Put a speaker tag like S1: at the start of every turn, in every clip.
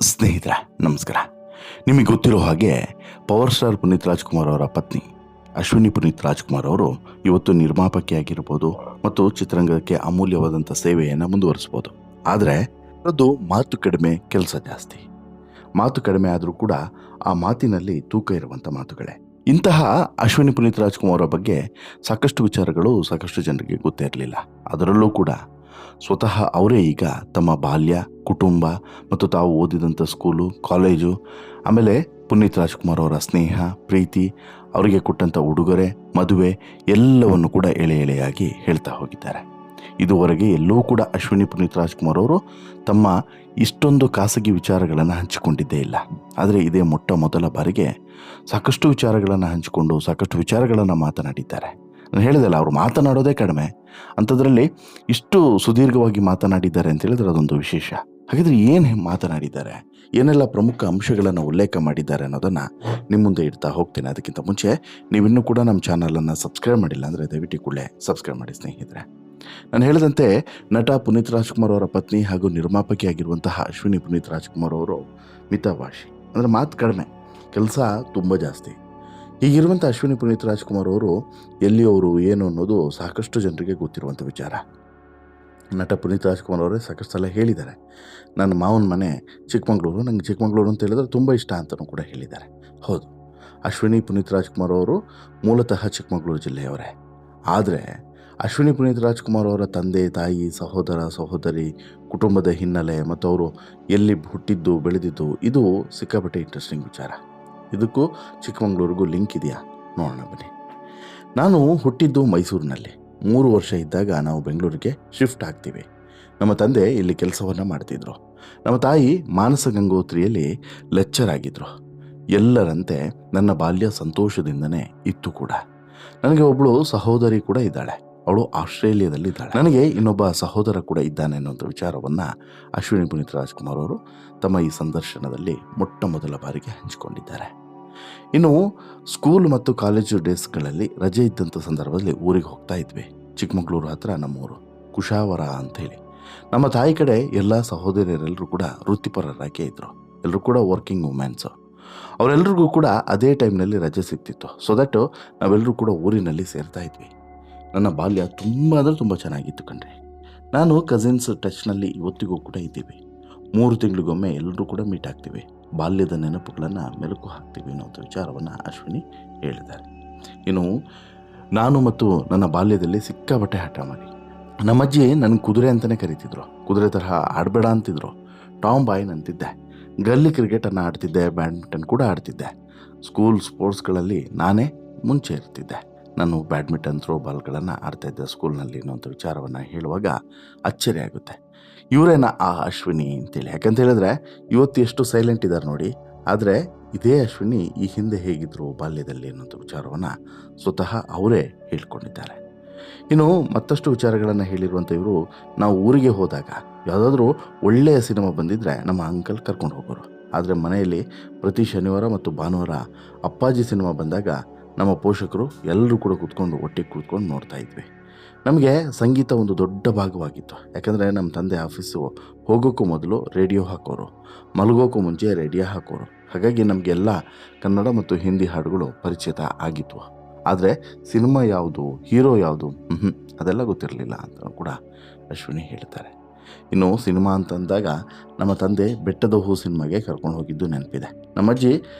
S1: ಸ್ನೇಹಿತರೆ ನಮಸ್ಕಾರ. ನಿಮಗೆ ಗೊತ್ತಿರೋ ಹಾಗೆ ಪವರ್ ಸ್ಟಾರ್ ಪುನೀತ್ ರಾಜ್ಕುಮಾರ್ ಅವರ ಪತ್ನಿ ಅಶ್ವಿನಿ ಪುನೀತ್ ರಾಜ್ಕುಮಾರ್ ಅವರು ಇವತ್ತು ನಿರ್ಮಾಪಕಿಯಾಗಿರ್ಬೋದು ಮತ್ತು ಚಿತ್ರರಂಗಕ್ಕೆ ಅಮೂಲ್ಯವಾದಂಥ ಸೇವೆಯನ್ನು ಮುಂದುವರಿಸ್ಬೋದು. ಆದರೆ ಅದು ಮಾತು ಕಡಿಮೆ, ಕೆಲಸ ಜಾಸ್ತಿ. ಮಾತು ಕಡಿಮೆ ಆದರೂ ಕೂಡ ಆ ಮಾತಿನಲ್ಲಿ ತೂಕ ಇರುವಂಥ ಮಾತುಗಳೇ. ಇಂತಹ ಅಶ್ವಿನಿ ಪುನೀತ್ ರಾಜ್ಕುಮಾರ್ ಅವರ ಬಗ್ಗೆ ಸಾಕಷ್ಟು ವಿಚಾರಗಳು ಸಾಕಷ್ಟು ಜನರಿಗೆ ಗೊತ್ತೇ ಇರಲಿಲ್ಲ. ಅದರಲ್ಲೂ ಕೂಡ ಸ್ವತಃ ಅವರೇ ಈಗ ತಮ್ಮ ಬಾಲ್ಯ, ಕುಟುಂಬ ಮತ್ತು ತಾವು ಓದಿದಂಥ ಸ್ಕೂಲು, ಕಾಲೇಜು, ಆಮೇಲೆ ಪುನೀತ್ ರಾಜ್ಕುಮಾರ್ ಅವರ ಸ್ನೇಹ, ಪ್ರೀತಿ, ಅವರಿಗೆ ಕೊಟ್ಟಂಥ ಉಡುಗೊರೆ, ಮದುವೆ ಎಲ್ಲವನ್ನು ಕೂಡ ಎಳೆ ಎಳೆಯಾಗಿ ಹೇಳ್ತಾ ಹೋಗಿದ್ದಾರೆ. ಇದುವರೆಗೆ ಎಲ್ಲೂ ಕೂಡ ಅಶ್ವಿನಿ ಪುನೀತ್ ರಾಜ್ಕುಮಾರ್ ಅವರು ತಮ್ಮ ಇಷ್ಟೊಂದು ಖಾಸಗಿ ವಿಚಾರಗಳನ್ನು ಹಂಚಿಕೊಂಡಿದ್ದೇ ಇಲ್ಲ. ಆದರೆ ಇದೇ ಮೊಟ್ಟ ಮೊದಲ ಬಾರಿಗೆ ಸಾಕಷ್ಟು ವಿಚಾರಗಳನ್ನು ಹಂಚಿಕೊಂಡು ಸಾಕಷ್ಟು ವಿಚಾರಗಳನ್ನು ಮಾತನಾಡಿದ್ದಾರೆ. ನಾನು ಹೇಳಿದೆಲ್ಲ, ಅವರು ಮಾತನಾಡೋದೇ ಕಡಿಮೆ, ಅಂಥದ್ರಲ್ಲಿ ಇಷ್ಟು ಸುದೀರ್ಘವಾಗಿ ಮಾತನಾಡಿದ್ದಾರೆ ಅಂತ ಹೇಳಿದ್ರೆ ಅದೊಂದು ವಿಶೇಷ. ಹಾಗಿದ್ರೆ ಏನು ಮಾತನಾಡಿದ್ದಾರೆ, ಏನೆಲ್ಲ ಪ್ರಮುಖ ಅಂಶಗಳನ್ನು ಉಲ್ಲೇಖ ಮಾಡಿದ್ದಾರೆ ಅನ್ನೋದನ್ನು ನಿಮ್ಮ ಮುಂದೆ ಇಡ್ತಾ ಹೋಗ್ತೇನೆ. ಅದಕ್ಕಿಂತ ಮುಂಚೆ ನೀವಿನ್ನೂ ಕೂಡ ನಮ್ಮ ಚಾನಲನ್ನು ಸಬ್ಸ್ಕ್ರೈಬ್ ಮಾಡಿಲ್ಲ ಅಂದರೆ ದಯವಿಟ್ಟು ಕೂಡಲೇ ಸಬ್ಸ್ಕ್ರೈಬ್ ಮಾಡಿ ಸ್ನೇಹಿತರೆ. ನಾನು ಹೇಳಿದಂತೆ ನಟ ಪುನೀತ್ ರಾಜ್ಕುಮಾರ್ ಅವರ ಪತ್ನಿ ಹಾಗೂ ನಿರ್ಮಾಪಕಿಯಾಗಿರುವಂತಹ ಅಶ್ವಿನಿ ಪುನೀತ್ ರಾಜ್ಕುಮಾರ್ ಅವರು ಮಿತಭಾಷಿ, ಅಂದರೆ ಮಾತು ಕಡಿಮೆ, ಕೆಲಸ ತುಂಬ ಜಾಸ್ತಿ. ಹೀಗಿರುವಂಥ ಅಶ್ವಿನಿ ಪುನೀತ್ ರಾಜ್ಕುಮಾರ್ ಅವರು ಎಲ್ಲಿಯವರು ಏನು ಅನ್ನೋದು ಸಾಕಷ್ಟು ಜನರಿಗೆ ಗೊತ್ತಿರುವಂಥ ವಿಚಾರ. ನಟ ಪುನೀತ್ ರಾಜ್ಕುಮಾರ್ ಅವರೇ ಸಾಕಷ್ಟು ಸಲ ಹೇಳಿದ್ದಾರೆ, ನನ್ನ ಮಾವನ ಮನೆ ಚಿಕ್ಕಮಗಳೂರು, ನನಗೆ ಚಿಕ್ಕಮಗಳೂರು ಅಂತ ಹೇಳಿದ್ರೆ ತುಂಬ ಇಷ್ಟ ಅಂತಲೂ ಕೂಡ ಹೇಳಿದ್ದಾರೆ. ಹೌದು, ಅಶ್ವಿನಿ ಪುನೀತ್ ರಾಜ್ಕುಮಾರ್ ಅವರು ಮೂಲತಃ ಚಿಕ್ಕಮಗಳೂರು ಜಿಲ್ಲೆಯವರೇ. ಆದರೆ ಅಶ್ವಿನಿ ಪುನೀತ್ ರಾಜ್ಕುಮಾರ್ ಅವರ ತಂದೆ, ತಾಯಿ, ಸಹೋದರ, ಸಹೋದರಿ, ಕುಟುಂಬದ ಹಿನ್ನೆಲೆ ಮತ್ತು ಅವರು ಎಲ್ಲಿ ಹುಟ್ಟಿದ್ದು ಬೆಳೆದಿದ್ದು ಇದು ಸಿಕ್ಕಾಪಟ್ಟೆ ಇಂಟ್ರೆಸ್ಟಿಂಗ್ ವಿಚಾರ. ಇದಕ್ಕೂ ಚಿಕ್ಕಮಗಳೂರಿಗೂ ಲಿಂಕ್ ಇದೆಯಾ ನೋಡೋಣ ಬನ್ನಿ. ನಾನು ಹುಟ್ಟಿದ್ದು ಮೈಸೂರಿನಲ್ಲಿ. 3 ವರ್ಷ ಇದ್ದಾಗ ನಾವು ಬೆಂಗಳೂರಿಗೆ ಶಿಫ್ಟ್ ಆಗ್ತೀವಿ. ನಮ್ಮ ತಂದೆ ಇಲ್ಲಿ ಕೆಲಸವನ್ನು ಮಾಡ್ತಿದ್ರು. ನಮ್ಮ ತಾಯಿ ಮಾನಸ ಗಂಗೋತ್ರಿಯಲ್ಲಿ ಲೆಕ್ಚರ್ ಆಗಿದ್ದರು. ಎಲ್ಲರಂತೆ ನನ್ನ ಬಾಲ್ಯ ಸಂತೋಷದಿಂದನೇ ಇತ್ತು ಕೂಡ. ನನಗೆ ಒಬ್ಬಳು ಸಹೋದರಿ ಕೂಡ ಇದ್ದಾಳೆ, ಅವಳು ಆಸ್ಟ್ರೇಲಿಯಾದಲ್ಲಿದ್ದಾಳೆ. ನನಗೆ ಇನ್ನೊಬ್ಬ ಸಹೋದರ ಕೂಡ ಇದ್ದಾನೆ ಅನ್ನೋಂಥ ವಿಚಾರವನ್ನು ಅಶ್ವಿನಿ ಪುನೀತ್ ರಾಜ್ಕುಮಾರ್ ಅವರು ತಮ್ಮ ಈ ಸಂದರ್ಶನದಲ್ಲಿ ಮೊಟ್ಟ ಮೊದಲ ಬಾರಿಗೆ ಹಂಚಿಕೊಂಡಿದ್ದಾರೆ. ಇನ್ನು ಸ್ಕೂಲ್ ಮತ್ತು ಕಾಲೇಜು ಡೇಸ್ಗಳಲ್ಲಿ ರಜೆ ಇದ್ದಂಥ ಸಂದರ್ಭದಲ್ಲಿ ಊರಿಗೆ ಹೋಗ್ತಾ ಇದ್ವಿ. ಚಿಕ್ಕಮಗಳೂರು ಹತ್ರ ನಮ್ಮೂರು ಕುಶಾವರ ಅಂಥೇಳಿ. ನಮ್ಮ ತಾಯಿ ಕಡೆ ಎಲ್ಲ ಸಹೋದರಿಯರೆಲ್ಲರೂ ಕೂಡ ವೃತ್ತಿಪರರಾಗೇ ಇದ್ದರು. ಎಲ್ಲರೂ ಕೂಡ ವರ್ಕಿಂಗ್ ವುಮೆನ್ಸು. ಅವರೆಲ್ಲರಿಗೂ ಕೂಡ ಅದೇ ಟೈಮ್ನಲ್ಲಿ ರಜೆ ಸಿಗ್ತಿತ್ತು. ಸೊ ದಟ್ ನಾವೆಲ್ಲರೂ ಕೂಡ ಊರಿನಲ್ಲಿ ಸೇರ್ತಾ ಇದ್ವಿ. ನನ್ನ ಬಾಲ್ಯ ತುಂಬ ಅಂದರೆ ತುಂಬ ಚೆನ್ನಾಗಿತ್ತು ಕಣ್ರಿ. ನಾನು ಕಸಿನ್ಸ್ ಟಚ್ನಲ್ಲಿ ಇವತ್ತಿಗೂ ಕೂಡ ಇದ್ದೀವಿ. 3 ತಿಂಗಳಿಗೊಮ್ಮೆ ಎಲ್ಲರೂ ಕೂಡ ಮೀಟ್ ಆಗ್ತೀವಿ. ಬಾಲ್ಯದ ನೆನಪುಗಳನ್ನು ಮೆಲುಕು ಹಾಕ್ತೀವಿ ಅನ್ನೋಂಥ ವಿಚಾರವನ್ನು ಅಶ್ವಿನಿ ಹೇಳಿದ್ದಾರೆ. ಇನ್ನು ನಾನು ಮತ್ತು ನನ್ನ ಬಾಲ್ಯದಲ್ಲಿ ಸಿಕ್ಕಾಬಟ್ಟೆ ಹಠ ಮಾಡಿ ನಮ್ಮಜ್ಜಿ ನನಗೆ ಕುದುರೆ ಅಂತಲೇ ಕರೀತಿದ್ರು. ಕುದುರೆ ತರಹ ಆಡಬೇಡ ಅಂತಿದ್ರು. ಟಾಮ್ ಬಾಯ್ನ್ ಅಂತಿದ್ದೆ. ಗಲ್ಲಿ ಕ್ರಿಕೆಟನ್ನು ಆಡ್ತಿದ್ದೆ, ಬ್ಯಾಡ್ಮಿಂಟನ್ ಕೂಡ ಆಡ್ತಿದ್ದೆ. ಸ್ಕೂಲ್ ಸ್ಪೋರ್ಟ್ಸ್ಗಳಲ್ಲಿ ನಾನೇ ಮುಂಚೆ ಇರ್ತಿದ್ದೆ. ನಾನು ಬ್ಯಾಡ್ಮಿಂಟನ್, ಥ್ರೋ ಬಾಲ್ಗಳನ್ನು ಆಡ್ತಾಯಿದ್ದೆ ಸ್ಕೂಲ್ನಲ್ಲಿ ಅನ್ನೋಂಥ ವಿಚಾರವನ್ನು ಹೇಳುವಾಗ ಅಚ್ಚರಿ ಆಗುತ್ತೆ. ಇವರೇನ ಆ ಅಶ್ವಿನಿ ಅಂತೇಳಿ. ಯಾಕಂತ ಹೇಳಿದ್ರೆ ಇವತ್ತು ಎಷ್ಟು ಸೈಲೆಂಟ್ ಇದ್ದಾರೆ ನೋಡಿ. ಆದರೆ ಇದೇ ಅಶ್ವಿನಿ ಈ ಹಿಂದೆ ಹೇಗಿದ್ದರು ಬಾಲ್ಯದಲ್ಲಿ ಅನ್ನೋಂಥ ವಿಚಾರವನ್ನು ಸ್ವತಃ ಅವರೇ ಹೇಳ್ಕೊಂಡಿದ್ದಾರೆ. ಇನ್ನು ಮತ್ತಷ್ಟು ವಿಚಾರಗಳನ್ನು ಹೇಳಿರುವಂಥ ಇವರು, ನಾವು ಊರಿಗೆ ಹೋದಾಗ ಯಾವುದಾದ್ರೂ ಒಳ್ಳೆಯ ಸಿನಿಮಾ ಬಂದಿದ್ದರೆ ನಮ್ಮ ಅಂಕಲ್ ಕರ್ಕೊಂಡು ಹೋಗೋರು. ಆದರೆ ಮನೆಯಲ್ಲಿ ಪ್ರತಿ ಶನಿವಾರ ಮತ್ತು ಭಾನುವಾರ ಅಪ್ಪಾಜಿ ಸಿನಿಮಾ ಬಂದಾಗ ನಮ್ಮ ಪೋಷಕರು ಎಲ್ಲರೂ ಕೂಡ ಒಟ್ಟಿಗೆ ಕೂತ್ಕೊಂಡು ನೋಡ್ತಾ ಇದ್ವಿ. ನಮಗೆ ಸಂಗೀತ ಒಂದು ದೊಡ್ಡ ಭಾಗವಾಗಿತ್ತು. ಯಾಕಂದರೆ ನಮ್ಮ ತಂದೆ ಆಫೀಸು ಹೋಗೋಕ್ಕೂ ಮೊದಲು ರೇಡಿಯೋ ಹಾಕೋರು, ಮಲಗೋಕ್ಕೂ ಮುಂಚೆ ರೇಡಿಯೋ ಹಾಕೋರು. ಹಾಗಾಗಿ ನಮಗೆಲ್ಲ ಕನ್ನಡ ಮತ್ತು ಹಿಂದಿ ಹಾಡುಗಳು ಪರಿಚಿತ ಆಗಿದ್ವು. ಆದರೆ ಸಿನಿಮಾ ಯಾವುದು, ಹೀರೋ ಯಾವುದು ಅದೆಲ್ಲ ಗೊತ್ತಿರಲಿಲ್ಲ ಅಂತ ಕೂಡ ಅಶ್ವಿನಿ ಹೇಳ್ತಾರೆ. ಇನ್ನು ಸಿನಿಮಾ ಅಂತಂದಾಗ ನಮ್ಮ ತಂದೆ ಬೆಟ್ಟದ ಹೂ ಸಿನಿಮಾಗೆ ಕರ್ಕೊಂಡು ಹೋಗಿದ್ದು ನೆನಪಿದೆ. ನಮ್ಮಜ್ಜಿ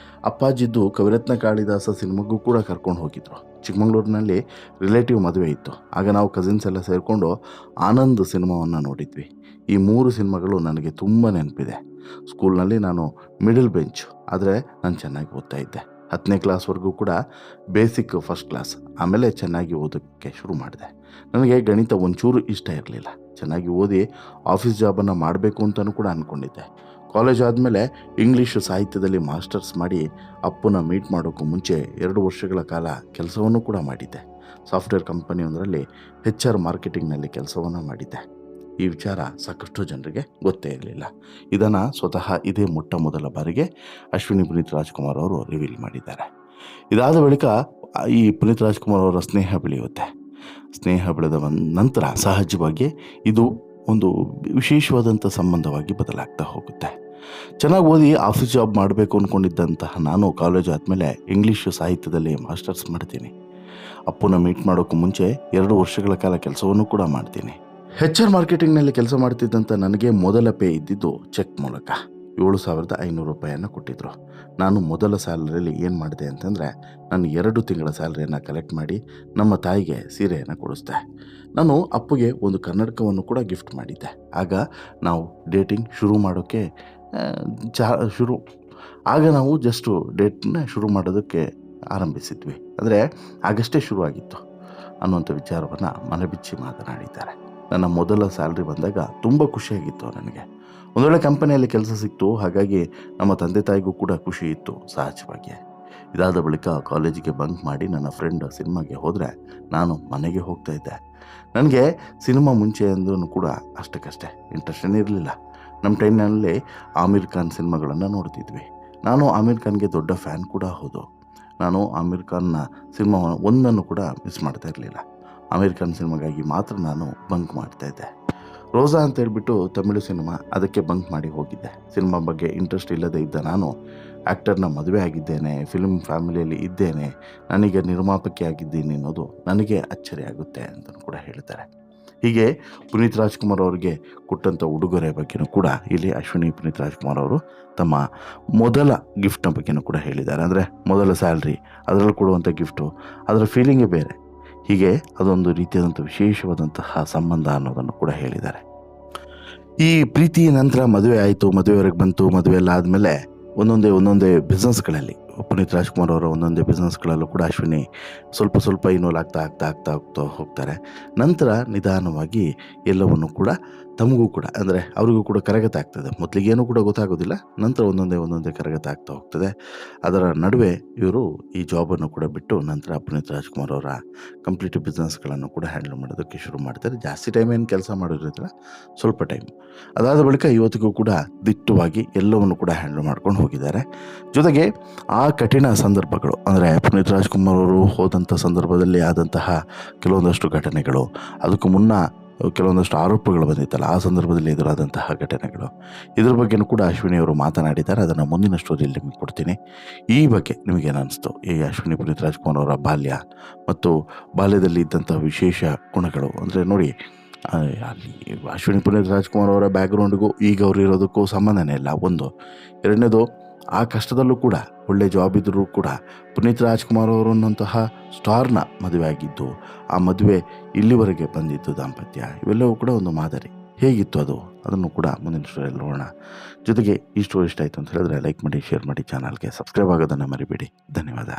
S1: ಅಪ್ಪಾಜಿದ್ದು ಕವಿರತ್ನ ಕಾಳಿದಾಸ ಸಿನಿಮಾಗೂ ಕೂಡ ಕರ್ಕೊಂಡು ಹೋಗಿದ್ರು. ಚಿಕ್ಕಮಗಳೂರಿನಲ್ಲಿ ರಿಲೇಟಿವ್ ಮದುವೆ ಇತ್ತು. ಆಗ ನಾವು ಕಸಿನ್ಸ್ ಎಲ್ಲ ಸೇರಿಕೊಂಡು ಆನಂದ್ ಸಿನಿಮಾವನ್ನು ನೋಡಿದ್ವಿ. ಈ 3 ಸಿನಿಮಾಗಳು ನನಗೆ ತುಂಬ ನೆನಪಿದೆ. ಸ್ಕೂಲ್ನಲ್ಲಿ ನಾನು ಮಿಡಲ್ ಬೆಂಚ್, ಆದರೆ ನಾನು ಚೆನ್ನಾಗಿ ಓದ್ತಾ ಇದ್ದೆ. 10ನೇ ಕ್ಲಾಸ್ವರೆಗೂ ಕೂಡ ಬೇಸಿಕ್ ಫಸ್ಟ್ ಕ್ಲಾಸ್. ಆಮೇಲೆ ಚೆನ್ನಾಗಿ ಓದೋಕ್ಕೆ ಶುರು ಮಾಡಿದೆ. ನನಗೆ ಗಣಿತ ಒಂಚೂರು ಇಷ್ಟ ಇರಲಿಲ್ಲ. ಚೆನ್ನಾಗಿ ಓದಿ ಆಫೀಸ್ ಜಾಬನ್ನು ಮಾಡಬೇಕು ಅಂತಲೂ ಕೂಡ ಅಂದ್ಕೊಂಡಿದ್ದೆ. ಕಾಲೇಜ್ ಆದಮೇಲೆ ಇಂಗ್ಲೀಷ್ ಸಾಹಿತ್ಯದಲ್ಲಿ ಮಾಸ್ಟರ್ಸ್ ಮಾಡಿ ಅಪ್ಪನ ಮೀಟ್ ಮಾಡೋಕ್ಕೂ ಮುಂಚೆ 2 ವರ್ಷಗಳ ಕಾಲ ಕೆಲಸವನ್ನು ಕೂಡ ಮಾಡಿದ್ದೆ. ಸಾಫ್ಟ್ವೇರ್ ಕಂಪನಿಯೊಂದರಲ್ಲಿ HR ಮಾರ್ಕೆಟಿಂಗ್ನಲ್ಲಿ ಕೆಲಸವನ್ನು ಮಾಡಿದ್ದೆ. ಈ ವಿಚಾರ ಸಾಕಷ್ಟು ಜನರಿಗೆ ಗೊತ್ತೇ ಇರಲಿಲ್ಲ. ಇದನ್ನು ಸ್ವತಃ ಇದೇ ಮೊಟ್ಟ ಮೊದಲ ಬಾರಿಗೆ ಅಶ್ವಿನಿ ಪುನೀತ್ ರಾಜ್ಕುಮಾರ್ ಅವರು ರಿವೀಲ್ ಮಾಡಿದ್ದಾರೆ. ಇದಾದ ಬಳಿಕ ಈ ಪುನೀತ್ ರಾಜ್ಕುಮಾರ್ ಅವರ ಸ್ನೇಹ ಬೆಳೆಯುತ್ತೆ. ಸ್ನೇಹ ಬೆಳೆದ ನಂತರ ಸಹಜವಾಗಿ ಇದು ಒಂದು ವಿಶೇಷವಾದಂಥ ಸಂಬಂಧವಾಗಿ ಬದಲಾಗ್ತಾ ಹೋಗುತ್ತೆ. ಚೆನ್ನಾಗಿ ಓದಿ ಆಫೀಸ್ ಜಾಬ್ ಮಾಡಬೇಕು ಅಂದ್ಕೊಂಡಿದ್ದಂತಹ ನಾನು ಕಾಲೇಜ್ ಆದಮೇಲೆ ಇಂಗ್ಲೀಷ್ ಸಾಹಿತ್ಯದಲ್ಲಿ ಮಾಸ್ಟರ್ಸ್ ಮಾಡ್ತೀನಿ. ಅಪ್ಪನ ಮೀಟ್ ಮಾಡೋಕ್ಕೂ ಮುಂಚೆ 2 ವರ್ಷಗಳ ಕಾಲ ಕೆಲಸವನ್ನು ಕೂಡ ಮಾಡ್ತೀನಿ. HR ಮಾರ್ಕೆಟಿಂಗ್ನಲ್ಲಿ ಕೆಲಸ ಮಾಡ್ತಿದ್ದಂಥ ನನಗೆ ಮೊದಲ ಪೇ ಇದ್ದಿದ್ದು ಚೆಕ್ ಮೂಲಕ ₹7,500 ಕೊಟ್ಟಿದ್ದರು. ನಾನು ಮೊದಲ ಸ್ಯಾಲರಿಯಲ್ಲಿ ಏನು ಮಾಡಿದೆ ಅಂತಂದರೆ, ನಾನು 2 ತಿಂಗಳ ಸ್ಯಾಲರಿಯನ್ನು ಕಲೆಕ್ಟ್ ಮಾಡಿ ನಮ್ಮ ತಾಯಿಗೆ ಸೀರೆಯನ್ನು ಕೊಡಿಸ್ದೆ. ನಾನು ಅಪ್ಪಗೆ ಒಂದು ಕನ್ನಡಕವನ್ನು ಕೂಡ ಗಿಫ್ಟ್ ಮಾಡಿದ್ದೆ. ಆಗ ನಾವು ಡೇಟಿಂಗ್ ಶುರು ಮಾಡೋಕ್ಕೆ ಆಗ ನಾವು ಜಸ್ಟು ಡೇಟ್ನ ಶುರು ಮಾಡೋದಕ್ಕೆ ಆರಂಭಿಸಿದ್ವಿ. ಅಂದರೆ ಆಗಷ್ಟೇ ಶುರುವಾಗಿತ್ತು ಅನ್ನುವಂಥ ವಿಚಾರವನ್ನು ಮನಬಿಚ್ಚಿ ಮಾತನಾಡಿದ್ದಾರೆ. ನನ್ನ ಮೊದಲ ಸ್ಯಾಲ್ರಿ ಬಂದಾಗ ತುಂಬ ಖುಷಿಯಾಗಿತ್ತು ನನಗೆ. ಒಂದು ವೇಳೆ ಕಂಪನಿಯಲ್ಲಿ ಕೆಲಸ ಸಿಕ್ತು, ಹಾಗಾಗಿ ನಮ್ಮ ತಂದೆ ತಾಯಿಗೂ ಕೂಡ ಖುಷಿ ಇತ್ತು ಸಹಜವಾಗಿ. ಇದಾದ ಬಳಿಕ ಕಾಲೇಜಿಗೆ ಬಂಕ್ ಮಾಡಿ ನನ್ನ ಫ್ರೆಂಡ್ ಸಿನಿಮಾಗೆ ಹೋದರೆ ನಾನು ಮನೆಗೆ ಹೋಗ್ತಾ ಇದ್ದೆ. ನನಗೆ ಸಿನಿಮಾ ಮುಂಚೆ ಅಂದ್ರೂ ಕೂಡ ಅಷ್ಟಕ್ಕಷ್ಟೇ ಇಂಟ್ರೆಸ್ಟ್ ಏನಿರಲಿಲ್ಲ. ನಮ್ಮ ಟೈಮ್ನಲ್ಲಿ ಆಮಿರ್ ಖಾನ್ ಸಿನಿಮಾಗಳನ್ನು ನೋಡ್ತಿದ್ವಿ. ನಾನು ಆಮಿರ್ ಖಾನ್ಗೆ ದೊಡ್ಡ ಫ್ಯಾನ್ ಕೂಡ ಹೌದು. ನಾನು ಆಮಿರ್ ಖಾನ್ನ ಸಿನಿಮಾ ಒಂದನ್ನು ಕೂಡ ಮಿಸ್ ಮಾಡ್ತಾ ಇರಲಿಲ್ಲ. ಆಮಿರ್ ಖಾನ್ ಸಿನಿಮಾಗಾಗಿ ಮಾತ್ರ ನಾನು ಬಂಕ್ ಮಾಡ್ತಾಯಿದ್ದೆ. ರೋಜಾ ಅಂತ ಹೇಳ್ಬಿಟ್ಟು ತಮಿಳು ಸಿನಿಮಾ, ಅದಕ್ಕೆ ಬಂಕ್ ಮಾಡಿ ಹೋಗಿದ್ದೆ. ಸಿನಿಮಾ ಬಗ್ಗೆ ಇಂಟ್ರೆಸ್ಟ್ ಇಲ್ಲದೆ ಇದ್ದ ನಾನು ಆ್ಯಕ್ಟರ್ನ ಮದುವೆ ಆಗಿದ್ದೇನೆ, ಫಿಲ್ಮ್ ಫ್ಯಾಮಿಲಿಯಲ್ಲಿ ಇದ್ದೇನೆ, ನನಗೆ ನಿರ್ಮಾಪಕಿ ಆಗಿದ್ದೀನಿ ಅನ್ನೋದು ನನಗೆ ಅಚ್ಚರಿ ಆಗುತ್ತೆ ಅಂತಲೂ ಕೂಡ ಹೇಳ್ತಾರೆ. ಹೀಗೆ ಪುನೀತ್ ರಾಜ್ಕುಮಾರ್ ಅವರಿಗೆ ಕೊಟ್ಟಂಥ ಉಡುಗೊರೆ ಬಗ್ಗೆಯೂ ಕೂಡ ಇಲ್ಲಿ ಅಶ್ವಿನಿ ಪುನೀತ್ ರಾಜ್ಕುಮಾರ್ ಅವರು ತಮ್ಮ ಮೊದಲ ಗಿಫ್ಟ್ನ ಬಗ್ಗೆಯೂ ಕೂಡ ಹೇಳಿದ್ದಾರೆ. ಅಂದರೆ ಮೊದಲ ಸ್ಯಾಲ್ರಿ, ಅದರಲ್ಲಿ ಕೊಡುವಂಥ ಗಿಫ್ಟು, ಅದರ ಫೀಲಿಂಗೇ ಬೇರೆ. ಹೀಗೆ ಅದೊಂದು ರೀತಿಯಾದಂಥ ವಿಶೇಷವಾದಂತಹ ಸಂಬಂಧ ಅನ್ನೋದನ್ನು ಕೂಡ ಹೇಳಿದ್ದಾರೆ. ಈ ಪ್ರೀತಿ ನಂತರ ಮದುವೆ ಆಯಿತು, ಮದುವೆವರೆಗೆ ಬಂತು. ಮದುವೆ ಎಲ್ಲ ಆದಮೇಲೆ ಒಂದೊಂದೇ ಬಿಸ್ನೆಸ್ಗಳಲ್ಲಿ ಪುನೀತ್ ರಾಜ್ಕುಮಾರ್ ಅವರ ಒಂದೊಂದೇ ಬಿಸ್ನೆಸ್ಗಳಲ್ಲೂ ಕೂಡ ಅಶ್ವಿನಿ ಸ್ವಲ್ಪ ಇನ್ವಾಲ್ವ್ ಆಗ್ತಾ ಹೋಗ್ತಾರೆ. ನಂತರ ನಿಧಾನವಾಗಿ ಎಲ್ಲವನ್ನು ಕೂಡ ತಮಗೂ ಕೂಡ, ಅಂದರೆ ಅವರಿಗೂ ಕೂಡ ಕರಗತ ಆಗ್ತದೆ. ಮೊದಲಿಗೇನೂ ಕೂಡ ಗೊತ್ತಾಗೋದಿಲ್ಲ, ನಂತರ ಒಂದೊಂದೇ ಕರಗತ ಆಗ್ತಾ ಹೋಗ್ತದೆ. ಅದರ ನಡುವೆ ಇವರು ಈ ಜಾಬನ್ನು ಕೂಡ ಬಿಟ್ಟು ನಂತರ ಪುನೀತ್ ರಾಜ್ಕುಮಾರ್ ಅವರ ಕಂಪ್ಲೀಟ್ ಬಿಸ್ನೆಸ್ಗಳನ್ನು ಕೂಡ ಹ್ಯಾಂಡಲ್ ಮಾಡೋದಕ್ಕೆ ಶುರು ಮಾಡ್ತಾರೆ. ಜಾಸ್ತಿ ಟೈಮ್ ಏನು ಕೆಲಸ ಮಾಡೋದಿಲ್ಲ, ಸ್ವಲ್ಪ ಟೈಮ್. ಅದಾದ ಬಳಿಕ ಇವತ್ತಿಗೂ ಕೂಡ ದಿಟ್ಟವಾಗಿ ಎಲ್ಲವನ್ನು ಕೂಡ ಹ್ಯಾಂಡಲ್ ಮಾಡ್ಕೊಂಡು ಹೋಗಿದ್ದಾರೆ. ಜೊತೆಗೆ ಆ ಕಠಿಣ ಸಂದರ್ಭಗಳು, ಅಂದರೆ ಪುನೀತ್ ರಾಜ್ಕುಮಾರ್ ಅವರು ಹೋದಂಥ ಸಂದರ್ಭದಲ್ಲಿ ಆದಂತಹ ಕೆಲವೊಂದಷ್ಟು ಘಟನೆಗಳು, ಅದಕ್ಕೂ ಮುನ್ನ ಕೆಲವೊಂದಷ್ಟು ಆರೋಪಗಳು ಬಂದಿತ್ತಲ್ಲ, ಆ ಸಂದರ್ಭದಲ್ಲಿ ಎದುರಾದಂತಹ ಘಟನೆಗಳು, ಇದ್ರ ಬಗ್ಗೆಯೂ ಕೂಡ ಅಶ್ವಿನಿ ಅವರು ಮಾತನಾಡಿದ್ದಾರೆ. ಅದನ್ನು ಮುಂದಿನ ಸ್ಟೋರಿಯಲ್ಲಿ ನಿಮಗೆ ಕೊಡ್ತೀನಿ. ಈ ಬಗ್ಗೆ ನಿಮಗೇನು ಅನಿಸ್ತು? ಈ ಅಶ್ವಿನಿ ಪುನೀತ್ ರಾಜ್ಕುಮಾರ್ ಅವರ ಬಾಲ್ಯ ಮತ್ತು ಬಾಲ್ಯದಲ್ಲಿ ಇದ್ದಂಥ ವಿಶೇಷ ಗುಣಗಳು, ಅಂದರೆ ನೋಡಿ, ಅಲ್ಲಿ ಅಶ್ವಿನಿ ಪುನೀತ್ ರಾಜ್ಕುಮಾರ್ ಅವರ ಬ್ಯಾಕ್ಗ್ರೌಂಡ್ಗೂ ಈಗ ಅವರು ಇರೋದಕ್ಕೂ ಸಂಬಂಧನೇ ಇಲ್ಲ. ಒಂದು. ಎರಡನೇದು, ಆ ಕಷ್ಟದಲ್ಲೂ ಕೂಡ ಒಳ್ಳೆ ಜಾಬ್ ಇದ್ದರೂ ಕೂಡ ಪುನೀತ್ ರಾಜ್ಕುಮಾರ್ ಅವರು ಅನ್ನೋಂತಹ ಸ್ಟಾರ್ನ ಮದುವೆ ಆಗಿದ್ದು, ಆ ಮದುವೆ ಇಲ್ಲಿವರೆಗೆ ಬಂದಿದ್ದು ದಾಂಪತ್ಯ, ಇವೆಲ್ಲವೂ ಕೂಡ ಒಂದು ಮಾದರಿ. ಹೇಗಿತ್ತು ಅದು? ಅದನ್ನು ಕೂಡ ಮುಂದಿನ ಸ್ಟೋರಿಯಲ್ಲಿ ನೋಡೋಣ. ಜೊತೆಗೆ ಈ ಸ್ಟೋರಿ ಇಷ್ಟ ಆಯಿತು ಅಂತ ಹೇಳಿದ್ರೆ ಲೈಕ್ ಮಾಡಿ, ಶೇರ್ ಮಾಡಿ, ಚಾನಲ್ಗೆ ಸಬ್ಸ್ಕ್ರೈಬ್ ಆಗೋದನ್ನು ಮರಿಬೇಡಿ. ಧನ್ಯವಾದ.